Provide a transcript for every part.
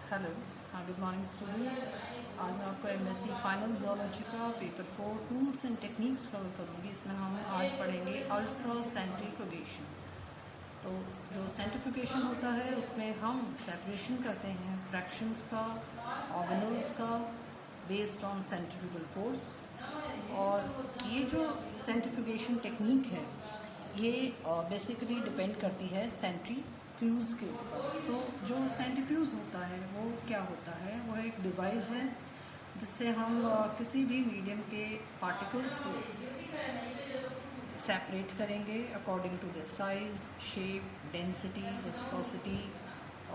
Hello, हाँ, good morning students. आज मैं आपको एमएससी फाइनल ज़ूलॉजी का paper 4 tools and techniques cover करूँगी। इसमें हम आज पढ़ेंगे अल्ट्रा सेंट्रीफ्यूगेशन। तो जो सेंट्रीफ्यूगेशन होता है उसमें हम सेपरेशन करते हैं फ्रैक्शंस का, ऑर्गेनल्स का, बेस्ड ऑन सेंट्रीफ्यूगल फोर्स। और ये जो सेंट्रीफ्यूगेशन टेक्निक है ये बेसिकली डिपेंड करती है सेंट्रीफ्यूज के ऊपर। तो जो सेंट्रीफ्यूज होता है वो क्या होता है, वो एक डिवाइस है जिससे हम किसी भी मीडियम के पार्टिकल्स को सेपरेट करेंगे according to the size, shape, density, viscosity.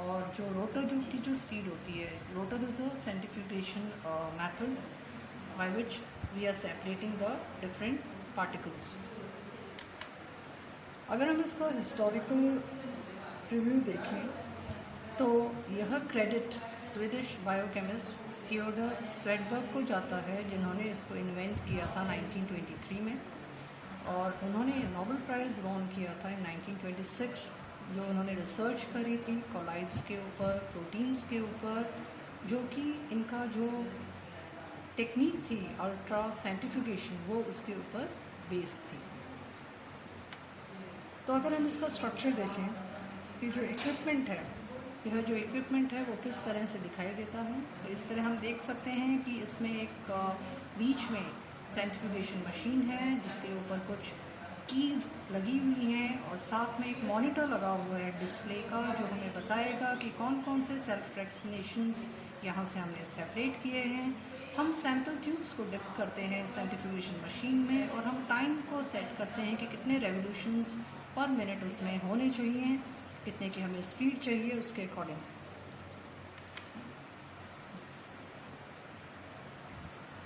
और जो रोटर की जो स्पीड होती है, rotor is a centrifugation method by which we are separating the different particles. अगर हम इसका हिस्टोरिकल रिव्यू देखें तो यह credit Swedish biochemist Theodor Svedberg को जाता है, जिन्होंने इसको इन्वेंट किया था 1923 में। और उन्होंने नोबेल प्राइज़ वॉन किया था इन 1926, जो उन्होंने रिसर्च करी थी कोलाइड्स के ऊपर, प्रोटीन्स के ऊपर, जो कि इनका जो टेक्निक थी अल्ट्रा सेंट्रीफ्यूगेशन वो उसके ऊपर बेस थी। तो अगर हम इसका स्ट्रक्चर देखें कि जो इक्विपमेंट है, यह जो इक्विपमेंट है वो किस तरह से दिखाई देता है, तो इस तरह हम देख सकते हैं कि इसमें एक बीच में सेंट्रीफ्यूगेशन मशीन है जिसके ऊपर कुछ कीज़ लगी हुई हैं और साथ में एक मॉनिटर लगा हुआ है डिस्प्ले का, जो हमें बताएगा कि कौन कौन से सेल्फ फ्रैक्शनेशंस यहाँ से हमने सेपरेट किए हैं। हम सैम्पल ट्यूब्स को डिप करते हैं सेंट्रीफ्यूगेशन मशीन में और हम टाइम को सेट करते हैं कि कितने रेवोल्यूशंस पर मिनट उसमें होने चाहिए, कितने की हमें स्पीड चाहिए उसके according.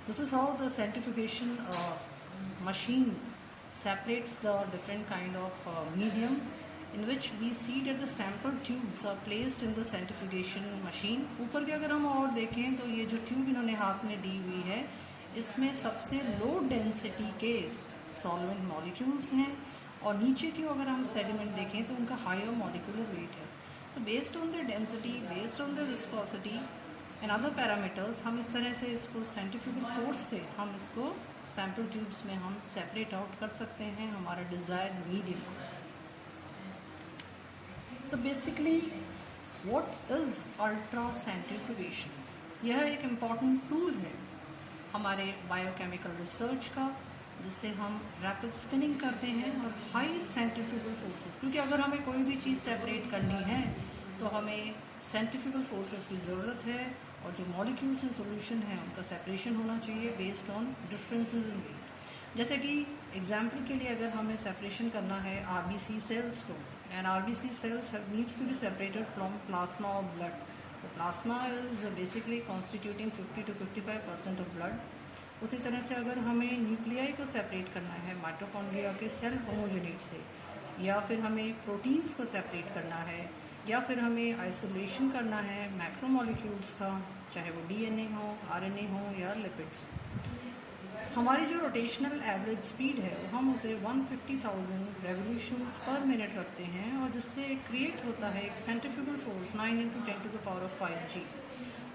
This is how the centrifugation machine separates the different kind of medium in which we see that the sample tubes are placed in the centrifugation machine. ऊपर के अगर हम और देखें तो ये जो ट्यूब इन्होंने हाथ में दी हुई है इसमें सबसे लो डेंसिटी के सॉल्वेंट मॉलिक्यूल्स हैं, और नीचे की अगर हम सेडिमेंट देखें तो उनका हायर मॉलिक्यूलर वेट है। तो based on the density, based on the viscosity and other parameters, हम इस तरह से इसको सेंट्रीफ्यूगल फोर्स से हम इसको सैम्पल ट्यूब्स में हम सेपरेट आउट कर सकते हैं हमारा डिज़ायर्ड मीडियम को। तो basically what is ultra centrifugation? यह एक इम्पॉर्टेंट टूल है हमारे बायोकेमिकल रिसर्च का, जिससे हम रैपिड स्पिनिंग करते हैं और हाई सेंट्रीफ्यूगल फोर्सेस, क्योंकि अगर हमें कोई भी चीज़ सेपरेट करनी है तो हमें सेंट्रीफ्यूगल फोर्सेस की ज़रूरत है, और जो मॉलिक्यूल्स इन सॉल्यूशन हैं उनका सेपरेशन होना चाहिए based on differences in weight. जैसे कि एग्जांपल के लिए अगर हमें सेपरेशन करना है आरबीसी सेल्स को, and RBC cells needs to be separated from plasma और ब्लड। तो plasma is basically constituting 50 to 55% of blood. उसी तरह से अगर हमें न्यूक्लियाई को सेपरेट करना है माइटोकॉन्ड्रिया के सेल होमोजेनेट से, या फिर हमें प्रोटीन्स को सेपरेट करना है, या फिर हमें आइसोलेशन करना है मैक्रोमोलिक्यूल्स का, चाहे वो डीएनए हो, आरएनए हो या लिपिड्स हो, हमारी जो रोटेशनल एवरेज स्पीड है वो हम उसे 150,000 रेवोल्यूशंस पर मिनट रखते हैं, और जिससे क्रिएट होता है एक सेंट्रीफ्यूगल फोर्स 9 × 10⁵ G।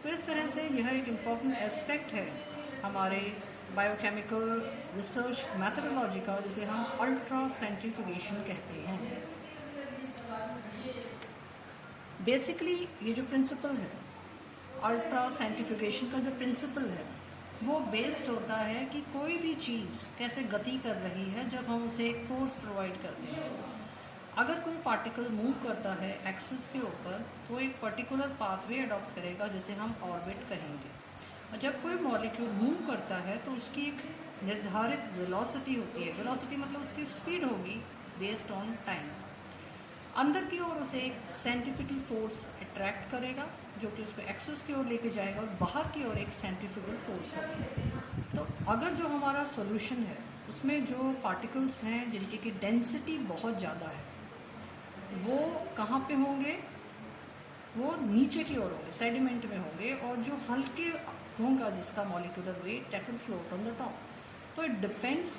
तो इस तरह से यह एक इम्पॉर्टेंट एस्पेक्ट है हमारे बायोकेमिकल रिसर्च मैथडोलॉजी का, जिसे हम अल्ट्रा सेंट्रीफ्यूगेशन कहते हैं। बेसिकली ये जो प्रिंसिपल है अल्ट्रा सेंट्रीफ्यूगेशन का, जो प्रिंसिपल है वो बेस्ड होता है कि कोई भी चीज़ कैसे गति कर रही है जब हम उसे एक फोर्स प्रोवाइड करते हैं। अगर कोई पार्टिकल मूव करता है एक्सिस के ऊपर तो एक पर्टिकुलर पाथवे अडॉप्ट करेगा जिसे हम ऑर्बिट कहेंगे, और जब कोई मॉलिक्यूल मूव करता है तो उसकी एक निर्धारित वेलोसिटी होती है। वेलोसिटी मतलब उसकी स्पीड होगी बेस्ड ऑन टाइम। अंदर की ओर उसे एक सेंट्रीफ्यूगल फोर्स अट्रैक्ट करेगा जो कि उसको एक्सिस की ओर लेके जाएगा, और बाहर की ओर एक सेंट्रीफ्यूगल फोर्स होगी। तो अगर जो हमारा सॉल्यूशन है उसमें जो पार्टिकल्स हैं जिनकी की डेंसिटी बहुत ज़्यादा है, वो कहाँ पे होंगे? वो नीचे की ओर होंगे, सेडिमेंट में होंगे, और जो हल्के होगा जिसका molecular weight that will float on the top. तो it depends,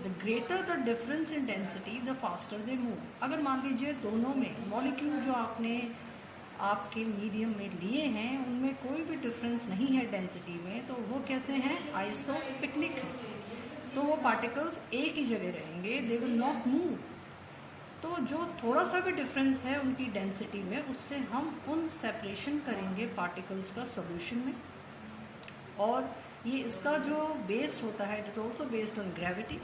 the greater the difference in density the faster they move. अगर मान लीजिए दोनों में मॉलिक्यूल जो आपने आपके मीडियम में लिए हैं उनमें कोई भी डिफरेंस नहीं है डेंसिटी में, तो वो कैसे हैं, आइसोपिकनिक हैं। तो वो पार्टिकल्स एक ही जगह रहेंगे, दे विल नॉट मूव। तो जो थोड़ा सा भी डिफरेंस है उनकी डेंसिटी में, उससे हम उन सेपरेशन करेंगे पार्टिकल्स का सॉल्यूशन में। और ये इसका जो बेस होता है it is also based on gravity,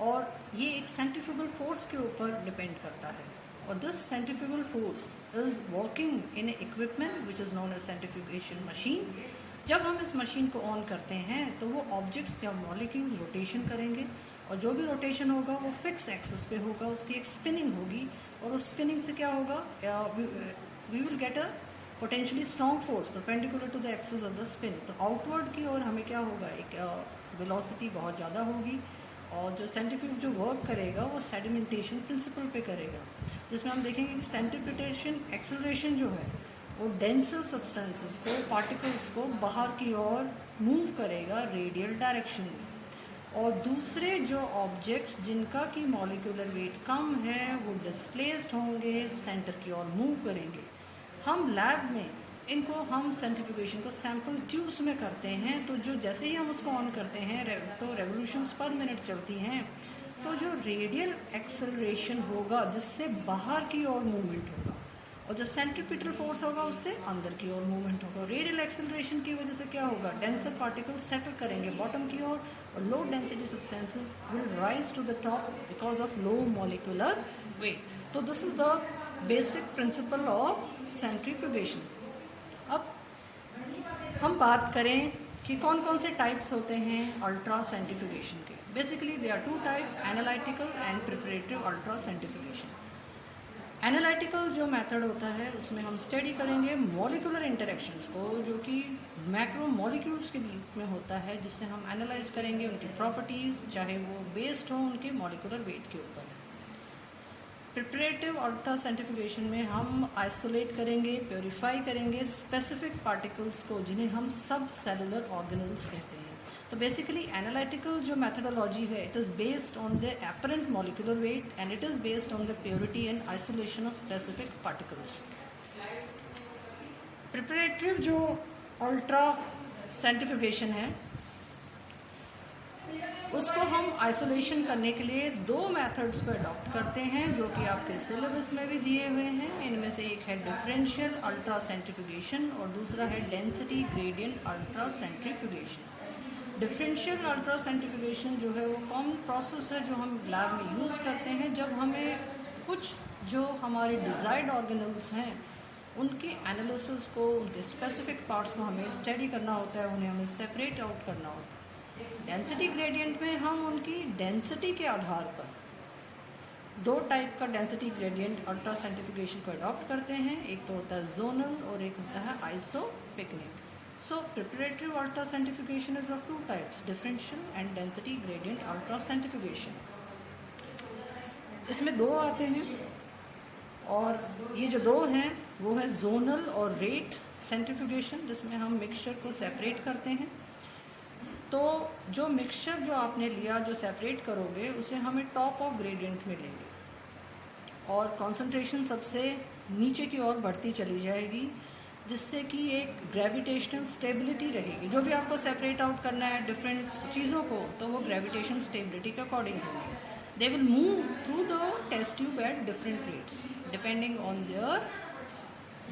और ये एक सेंट्रीफ्यूगल फोर्स के ऊपर डिपेंड करता है। और this centrifugal force is working in a equipment which is known as centrifugation machine. जब हम इस मशीन को ऑन करते हैं तो वो ऑब्जेक्ट्स या मॉलिक्यूल्स रोटेशन करेंगे, और जो भी रोटेशन होगा वो फिक्स एक्सिस पे होगा, उसकी एक स्पिनिंग होगी, और उस स्पिनिंग से क्या होगा, we will get a potentially strong force perpendicular to the axis of the spin. तो आउटवर्ड की ओर हमें क्या होगा, एक वेलोसिटी बहुत ज़्यादा होगी, और जो सेंट्रीफ्यूज जो वर्क करेगा वो सेडिमेंटेशन प्रिंसिपल पे करेगा, जिसमें हम देखेंगे कि सेंट्रीपिटेशन एक्सेलरेशन जो है वो डेंसर सब्सटेंसेस को, पार्टिकल्स को बाहर की ओर मूव करेगा रेडियल डायरेक्शन में, और दूसरे जो ऑब्जेक्ट्स जिनका की मॉलिक्यूलर वेट कम है वो डिस्प्लेस्ड होंगे, सेंटर की ओर मूव करेंगे। हम लैब में इनको हम सेंट्रीफ्यूगेशन को सैम्पल ट्यूब्स में करते हैं, तो जो जैसे ही हम उसको ऑन करते हैं तो रेवोल्यूशंस पर मिनट चलती हैं, तो जो रेडियल एक्सेलरेशन होगा जिससे बाहर की ओर मूवमेंट होगा, और जो सेंट्रीपिटल फोर्स होगा उससे अंदर की ओर मूवमेंट होगा। रेडियल एक्सेलरेशन की वजह से क्या होगा, डेंसर पार्टिकल्स सेटल करेंगे बॉटम की ओर, और low density substances will rise to the top because of low molecular weight. तो this is the basic principle of centrifugation. अब हम बात करें कि कौन कौन से टाइप्स होते हैं अल्ट्रा सेंट्रीफ्यूगेशन के। Basically they are two types, analytical and preparative ultra centrifugation. Analytical जो मेथड होता है उसमें हम स्टडी करेंगे मॉलिक्यूलर इंटरेक्शंस को, जो कि मैक्रो मॉलिक्यूल्स के बीच में होता है, जिससे हम एनालाइज करेंगे उनकी प्रॉपर्टीज़, चाहे वो बेस्ड हो उनके मॉलिक्यूलर वेट के ऊपर। प्रिपरेटिव अल्ट्रा सेंट्रीफ्यूगेशन में हम आइसोलेट करेंगे, प्योरीफाई करेंगे स्पेसिफिक पार्टिकल्स को, जिन्हें हम सब सेलुलर ऑर्गेनल्स कहते हैं। तो बेसिकली एनालिटिकल जो मेथडोलॉजी है it is based on the apparent molecular weight and it is based on the purity and isolation of specific particles. Preparative जो अल्ट्रा सेंट्रीफ्यूगेशन है उसको हम आइसोलेशन करने के लिए दो मेथड्स को अडॉप्ट करते हैं, जो कि आपके सिलेबस में भी दिए हुए हैं। इनमें से एक है डिफरेंशियल अल्ट्रा सेंट्रीफ्यूगेशन और दूसरा है density gradient ultra centrifugation. Differential ultra centrifugation जो है वो कॉमन प्रोसेस है जो हम लैब में यूज़ करते हैं जब हमें कुछ जो हमारे डिज़ायर्ड ऑर्गेनल्स हैं उनके एनालिसिस को, उनके स्पेसिफिक पार्ट्स को हमें स्टडी करना होता है, उन्हें हमें सेपरेट आउट करना होता है। डेंसिटी ग्रेडियंट में हम उनकी डेंसिटी के आधार पर दो टाइप का डेंसिटी ग्रेडियंट अल्ट्रा सेंट्रीफ्यूगेशन को अडॉप्ट करते हैं, एक तो होता है जोनल और एक होता है isopycnic. So preparatory ultra centrifugation is of two types, differential and density gradient ultra centrifugation. इसमें दो आते हैं, और ये जो दो हैं वो है जोनल और रेट सेंट्रीफ्यूगेशन, जिसमें हम मिक्सचर को सेपरेट करते हैं। तो जो मिक्सचर जो आपने लिया, जो सेपरेट करोगे, उसे हमें टॉप ऑफ ग्रेडियंट में लेंगे और कंसंट्रेशन सबसे नीचे की ओर बढ़ती चली जाएगी, जिससे कि एक ग्रेविटेशनल स्टेबिलिटी रहेगी। जो भी आपको सेपरेट आउट करना है डिफरेंट चीज़ों को, तो वो ग्रेविटेशनल स्टेबिलिटी के अकॉर्डिंग होंगे। They will move through the test tube at different rates depending on their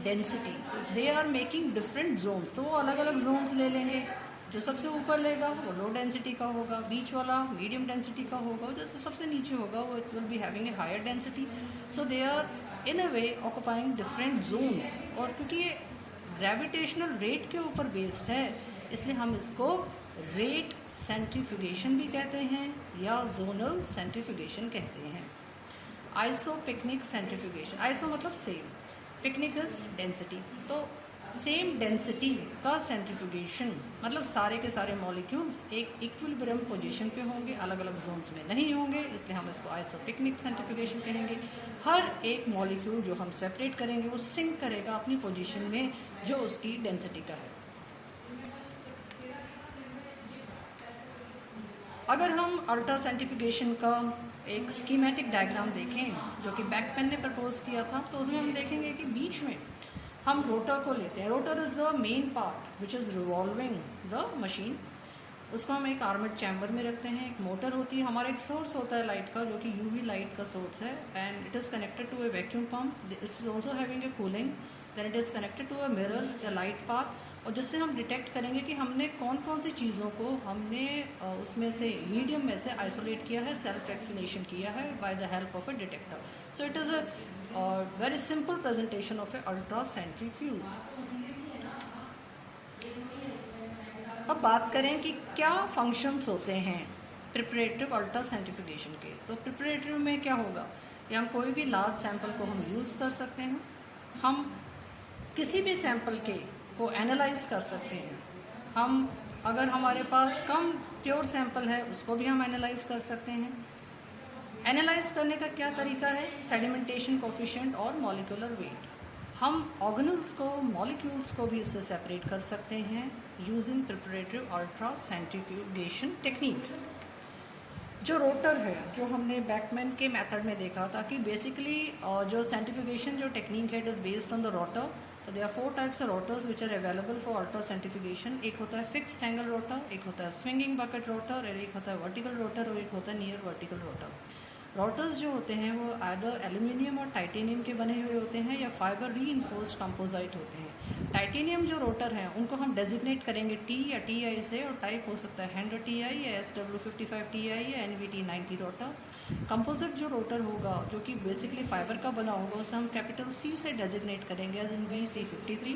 density. They are making different zones, तो वो अलग अलग जोन्स ले लेंगे। जो सबसे ऊपर लेगा वो लो डेंसिटी का होगा, बीच वाला मीडियम डेंसिटी का होगा, जो सबसे नीचे होगा वो it will be having a higher density. So they are in a way occupying different zones. और क्योंकि ये ग्रेविटेशनल रेट के ऊपर बेस्ड है, इसलिए हम इसको रेट सेंट्रीफ्यूगेशन भी कहते हैं या जोनल सेंट्रीफ्यूगेशन कहते हैं। आइसोपिकनिक सेंट्रीफ्यूगेशन, आइसो मतलब सेम, पिकनिक इज डेंसिटी। तो सेम डेंसिटी का सेंट्रीफ्यूगेशन मतलब सारे के सारे मॉलिक्यूल्स एक इक्विलिब्रियम पोजीशन पे होंगे, अलग अलग जोन्स में नहीं होंगे, इसलिए हम इसको आइसोपिकनिक सेंट्रीफ्यूगेशन कहेंगे। हर एक मॉलिक्यूल जो हम सेपरेट करेंगे वो सिंक करेगा अपनी पोजीशन में जो उसकी डेंसिटी का है। अगर हम अल्ट्रा सेंट्रीफ्यूगेशन का एक स्कीमेटिक डायग्राम देखें जो कि बैक पेन ने प्रपोज किया था, तो उसमें हम देखेंगे कि बीच में हम रोटर को लेते हैं। Rotor is the main part which is revolving the machine. उसको हम एक आर्मर्ड चैम्बर में रखते हैं। एक मोटर होती है, हमारा एक सोर्स होता है लाइट का, जो कि यूवी लाइट का सोर्स है, and it is connected to a vacuum pump. It is also having a cooling. Then it is connected to a mirror, the light path, और जिससे हम डिटेक्ट करेंगे कि हमने कौन कौन सी चीज़ों को हमने उसमें से मीडियम में से आइसोलेट किया है, सेल्फ वैक्सीनेशन किया है by the help of A detector. So it is a very simple presentation of A ultra centrifuge. अब बात करें कि क्या फंक्शंस होते हैं प्रिपरेटिव अल्ट्रा सेंट्रीफ्यूगेशन के। तो प्रिपरेटिव में क्या होगा, या हम कोई भी लार्ज सैंपल को हम यूज़ कर सकते हैं, हम किसी भी सैंपल के को एनालाइज कर सकते हैं। हम अगर हमारे पास कम प्योर सैंपल है उसको भी हम एनालाइज कर सकते हैं। एनालाइज करने का क्या तरीका है, सेडिमेंटेशन कोफिशिएंट और मॉलिक्यूलर वेट। हम ऑर्गेनल्स को, मॉलिक्यूल्स को भी इससे सेपरेट कर सकते हैं using preparative ultra centrifugation technique. जो रोटर है, जो हमने बैकमैन के मेथड में देखा था कि बेसिकली जो सेंट्रीफ्यूगेशन जो टेक्निक है, it is based on the rotor. तो there are 4 types of rotors which are available for ultra centrifugation. एक होता है फिक्स्ड एंगल रोटर, एक होता है स्विंगिंग बकेट रोटर, और एक होता है वर्टिकल रोटर, और एक होता है नियर वर्टिकल रोटर। रोटर्स जो होते हैं वो आइदर एल्यूमिनियम और टाइटेनियम के बने हुए होते हैं या फाइबर रीइंफोर्स्ड कंपोजिट होते हैं। टाइटेनियम जो रोटर हैं उनको हम डेजिग्नेट करेंगे टी या टी आई से, और टाइप हो सकता है हेंडर टी आई या SW55 टी आई या NVT 90 रोटर। कंपोजिट जो रोटर होगा, जो कि बेसिकली फाइबर का बना होगा, उसे हम कैपिटल C से डेजिग्नेट करेंगे as in VC53।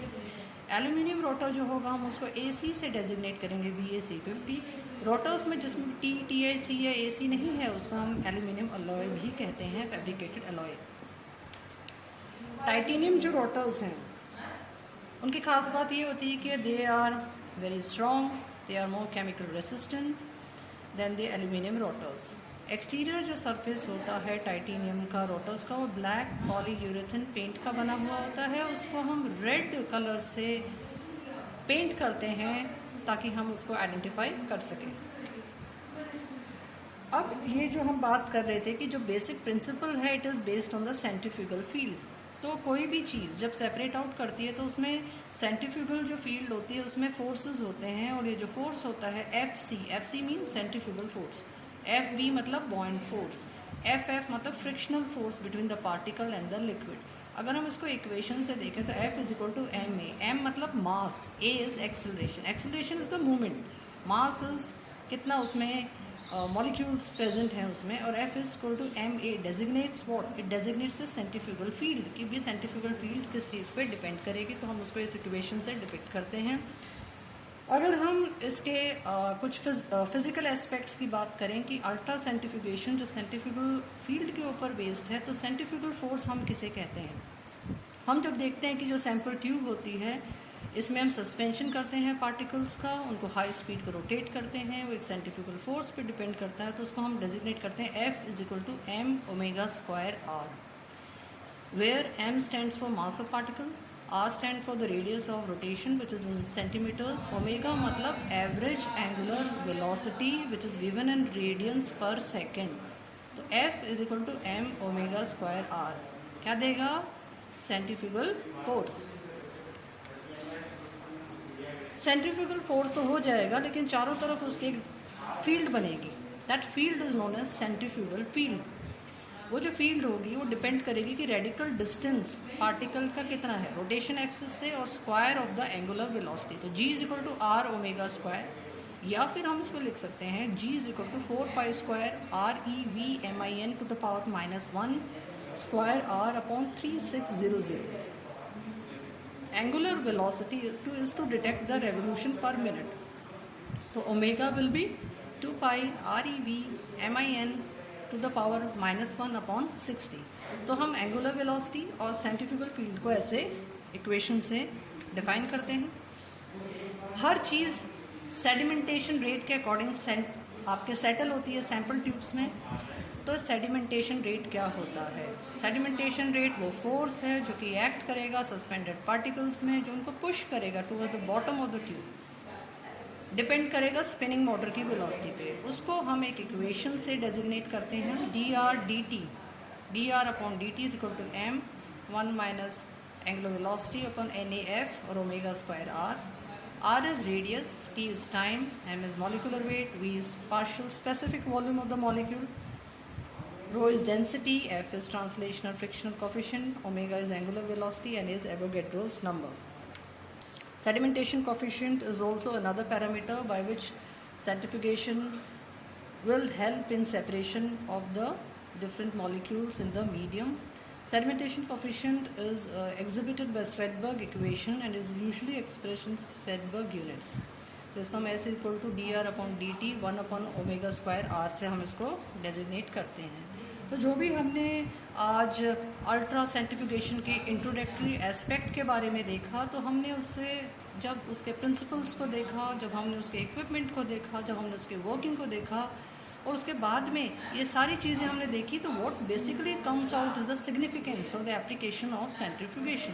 Aluminium rotor जो होगा हम उसको AC से डेजिग्नेट करेंगे VAC50। रोटर्स में जिसमें TIC या AC नहीं है उसको हम एल्यूमिनियम अलॉय भी कहते हैं, फैब्रिकेटेड अलॉय। टाइटेनियम जो रोटर्स हैं उनकी खास बात ये होती है कि they are very strong, they are more chemical resistant than the aluminium rotors. Exterior जो सरफेस होता है टाइटेनियम का रोटर्स का, वो ब्लैक पॉलीयूरेथन पेंट का बना हुआ होता है। उसको हम रेड कलर से पेंट करते हैं ताकि हम उसको आइडेंटिफाई कर सकें। अब ये जो हम बात कर रहे थे कि जो बेसिक प्रिंसिपल है, it is based on the centrifugal field. तो कोई भी चीज़ जब सेपरेट आउट करती है तो उसमें सेंट्रीफ्यूगल जो फील्ड होती है उसमें फोर्सेस होते हैं, और ये जो फोर्स होता है FC mean centrifugal force, FB मतलब बॉइंट फोर्स, FF मतलब frictional force between the particle and the liquid. अगर हम इसको इक्वेशन से देखें तो F is equal to ma, m मतलब mass, a is acceleration, acceleration is the movement, mass is कितना उसमें मॉलिक्यूल्स प्रेजेंट हैं उसमें, और F is equal to ma designates what, it designates the centrifugal field कि भी सेंट्रीफ्यूगल फील्ड किस चीज़ पे डिपेंड करेगी, तो हम उसको इस इक्वेशन से डिपिक्ट करते हैं। अगर हम इसके कुछ फिजिकल एस्पेक्ट्स की बात करें कि अल्ट्रा सेंट्रीफ्यूगेशन जो सेंट्रीफ्यूगल फील्ड के ऊपर बेस्ड है, तो सेंट्रीफ्यूगल फोर्स हम किसे कहते हैं। हम जब देखते हैं कि जो सैंपल ट्यूब होती है इसमें हम सस्पेंशन करते हैं पार्टिकल्स का, उनको हाई स्पीड पर रोटेट करते हैं, वो एक सेंट्रीफ्यूगल फोर्स पे डिपेंड करता है, तो उसको हम डेजिग्नेट करते हैं F is equal to m omega square r, where m stands for mass of particle, R stand for the radius of rotation which is in centimeters, omega मतलब average angular velocity which is given in radians per second। तो F is equal to m omega square r क्या देगा, centrifugal force. Centrifugal force तो हो जाएगा, लेकिन चारों तरफ उसके एक फील्ड बनेगी, that field is known as centrifugal field. वो जो फील्ड होगी वो डिपेंड करेगी कि रेडिकल डिस्टेंस पार्टिकल का कितना है रोटेशन एक्सिस से, और square of the angular velocity, तो G is equal to R omega square, या फिर हम इसको लिख सकते हैं G is equal to 4 pi square ReVmin to the power -1 square R upon 3600। Angular velocity is to detect the revolution per minute, तो omega will be 2 pi ReVmin to the power -1 upon 60। तो हम angular velocity और centrifugal field को ऐसे equation से define करते हैं। हर चीज़ sedimentation rate के अकॉर्डिंग आपके सेटल होती है सैंपल ट्यूब्स में। तो सेडिमेंटेशन रेट क्या होता है, सेडिमेंटेशन रेट वो फोर्स है जो कि एक्ट करेगा सस्पेंडेड पार्टिकल्स में, जो उनको पुश करेगा toward the bottom of the tube, depend करेगा स्पिनिंग मोटर की वेलोसिटी पे। उसको हम एक इक्वेशन से डेजिग्नेट करते हैं dr dt, dr upon dt is equal to m 1 minus angular velocity upon NAF or omega square r. R is radius, T is time, M is molecular weight, V is partial specific volume of the molecule, rho is density, F is translational frictional coefficient, omega is angular velocity, and is Avogadro's number. Sedimentation coefficient is also another parameter by which centrifugation will help in separation of the different molecules in the medium. Sedimentation coefficient is exhibited by Swedberg equation and is usually expressed in Swedberg units. तो इसको हम S equal to D R upon D T 1/ओमेगा² r से हम इसको designate करते हैं. तो जो भी हमने आज अल्ट्रा सेंट्रीफ्यूगेशन के इंट्रोडक्टरी एस्पेक्ट के बारे में देखा, तो हमने उससे जब उसके प्रिंसिपल्स को देखा, जब हमने उसके इक्विपमेंट को देखा, जब हमने उसके वर्किंग को देखा, और उसके बाद में ये सारी चीज़ें हमने देखी, तो what basically comes out is the significance of the application of centrifugation.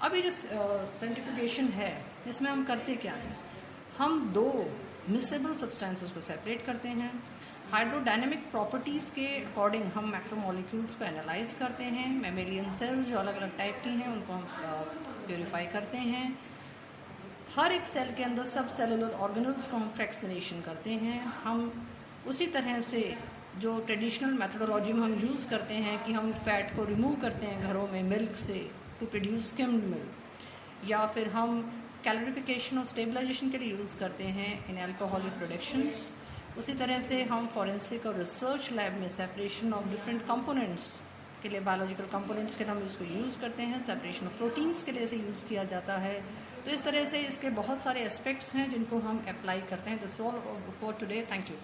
अभी जो सेंट्रीफ्यूगेशन है, इसमें हम करते क्या हैं? हम दो मिसेबल सब्सटेंसेस को सेपरेट करते हैं. हाइड्रोडायनेमिक प्रॉपर्टीज़ के अकॉर्डिंग हम मैक्रोमोलिक्यूल्स को एनालाइज करते हैं. मैमेलियन सेल्स जो अलग अलग टाइप की हैं, उनको हम प्योरीफाई करते हैं. हर एक सेल के अंदर सब सेलुलर ऑर्गेनल्स को हम फ्रैक्शनेशन करते हैं. हम उसी तरह से जो ट्रेडिशनल मेथोडोलॉजी में हम यूज़ करते हैं कि हम फैट को रिमूव करते हैं घरों में मिल्क से टू प्रोड्यूस स्किम्ड मिल्क, या फिर हम कैलोरीफिकेशन और स्टेबलाइजेशन के लिए यूज़ करते हैं इन अल्कोहलिक प्रोडक्शंस. उसी तरह से हम फॉरेंसिक और रिसर्च लैब में सेपरेशन ऑफ डिफरेंट कंपोनेंट्स के लिए, बायोलॉजिकल कंपोनेंट्स के लिए हम इसको यूज़ करते हैं. सेपरेशन ऑफ प्रोटीन्स के लिए इसे यूज़ किया जाता है. तो इस तरह से इसके बहुत सारे एस्पेक्ट्स हैं जिनको हम अप्लाई करते हैं. This all for today. Thank you.